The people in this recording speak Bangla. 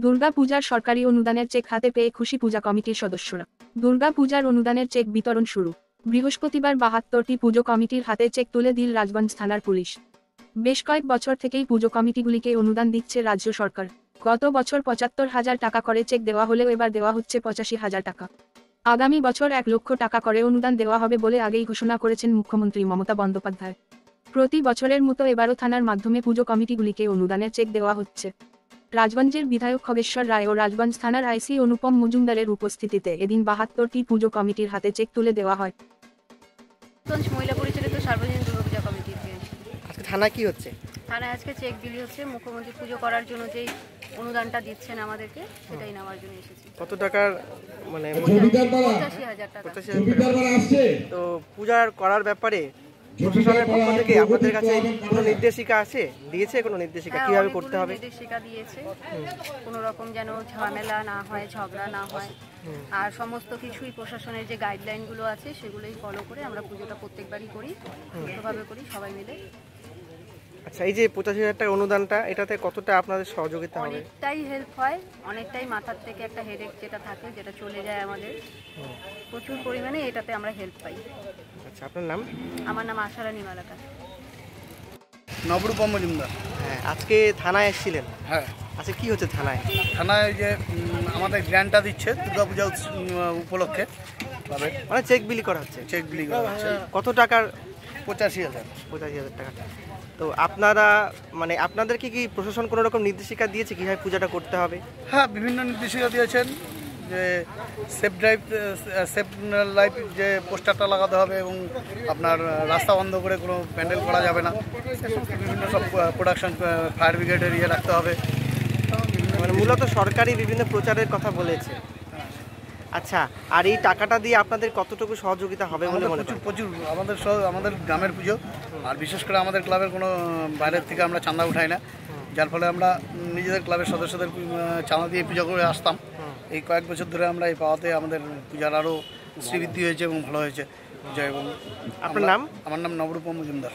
দুর্গা পূজার সরকারি অনুদানের চেক হাতে পেয়ে খুশি পূজা কমিটির সদস্যরা। দুর্গা পূজার অনুদানের চেক বিতরণ শুরু। বৃহস্পতিবার ৭২টি পুজো কমিটির হাতে চেক তুলে দিল রাজগঞ্জ থানার পুলিশ। বেশ কয়েক বছর থেকেই পুজো কমিটিগুলিকে অনুদান দিচ্ছে রাজ্য সরকার। গত বছর ৭৫,০০০ টাকা করে চেক দেওয়া হলেও এবার দেওয়া হচ্ছে ৮৫,০০০ টাকা। আগামী বছর ১ লক্ষ টাকা করে অনুদান দেওয়া হবে বলে আগেই ঘোষণা করেছেন মুখ্যমন্ত্রী মমতা বন্দ্যোপাধ্যায়। প্রতি বছরের মতো এবারও থানার মাধ্যমে পুজো কমিটিগুলিকে অনুদানের চেক দেওয়া হচ্ছে। রাজগঞ্জের বিধায়ক খগেশ্বর রায় ও রাজগঞ্জ থানার আইসি অনুপম মজুমদারের উপস্থিতিতে এদিন ৭২টি পুজো কমিটির হাতে চেক তুলে দেওয়া হয়। মহিলা পরিচালিত সার্বজনীন দুর্গাপূজা কমিটির আজকে থানায় কি হচ্ছে? থানায় আজকে চেক বিলি হচ্ছে। মুখ্যমন্ত্রী পুজো করার জন্য যেই অনুদানটা দিচ্ছেন আমাদেরকে, সেটাই নেওয়ার জন্য এসেছি। কত টাকার? মানে ৮৫,০০০ টাকা। ৮৫,০০০ তো পূজার করার ব্যাপারে প্রশাসনের পক্ষ থেকে আপনাদের কাছে কোনো নির্দেশিকা আছে? দিয়েছে কোনো নির্দেশিকা কিভাবে করতে হবে? নির্দেশিকা দিয়েছে, কোনো রকম যেন ঝামেলা না হয়, ঝগড়া না হয়, আর সমস্ত কিছুই প্রশাসনের যে গাইডলাইনগুলো আছে সেগুলোই ফলো করে আমরা পুজোটা প্রত্যেকবারই করি, সুষ্ঠুভাবে করি সবাই মিলে। আচ্ছা, এই যে ৮৫,০০০ টাকা অনুদানটা, এটাতে কতটা আপনাদের সহযোগিতা হবে? অনেকটাই হেল্প হয়, অনেকটাই মাথার থেকে একটা হেডেক যেটা থাকে, যেটা চলে যায় আমাদের, প্রচুর পরিমাণে এটাতে আমরা হেল্প পাই। আচ্ছা, আপনার নাম? আমার নাম আশারানী মালাকা। নবরূপম মজুমদার। হ্যাঁ, আজকে থানায় এসেছিলেন? হ্যাঁ। আচ্ছা, কি হচ্ছে থানায়? থানায় যে আমাদের গ্র্যান্টটা দিচ্ছে দুর্গাপূজা উপলক্ষে, মানে চেক বিলি করা হচ্ছে? চেক বিলি করা হচ্ছে। কত টাকার? ৮৫,০০০। ৮৫,০০০ টাকা। তো আপনারা মানে আপনাদেরকে কি প্রশাসন কোনো রকম নির্দেশিকা দিয়েছে কীভাবে পূজাটা করতে হবে? হ্যাঁ, বিভিন্ন নির্দেশিকা দিয়েছেন যে সেফ লাইফ যে পোস্টারটা লাগাতে হবে এবং আপনার রাস্তা বন্ধ করে কোনো প্যান্ডেল করা যাবে না, বিভিন্ন সব প্রোডাকশন ফায়ার ব্রিগেডের ইয়ে রাখতে হবে। মানে মূলত সরকারি বিভিন্ন প্রচারের কথা বলেছে। আচ্ছা, আর এই টাকাটা দিয়ে আপনাদের কতটুকু সহযোগিতা হবে বলে মনে করেন? প্রচুর। আমাদের গ্রামের পুজো, আর বিশেষ করে আমাদের ক্লাবের কোনো বাইরের থেকে আমরা চাঁদা উঠাই না, যার ফলে আমরা নিজেদের ক্লাবের সদস্যদের চাঁদা দিয়ে পুজো করে আসতাম। এই কয়েক বছর ধরে আমরা এই পাওয়াতে আমাদের পূজার আরও শ্রীবৃদ্ধি হয়েছে এবং ভালো হয়েছে। আপনার নাম? আমার নাম নবরূপম মজুমদার।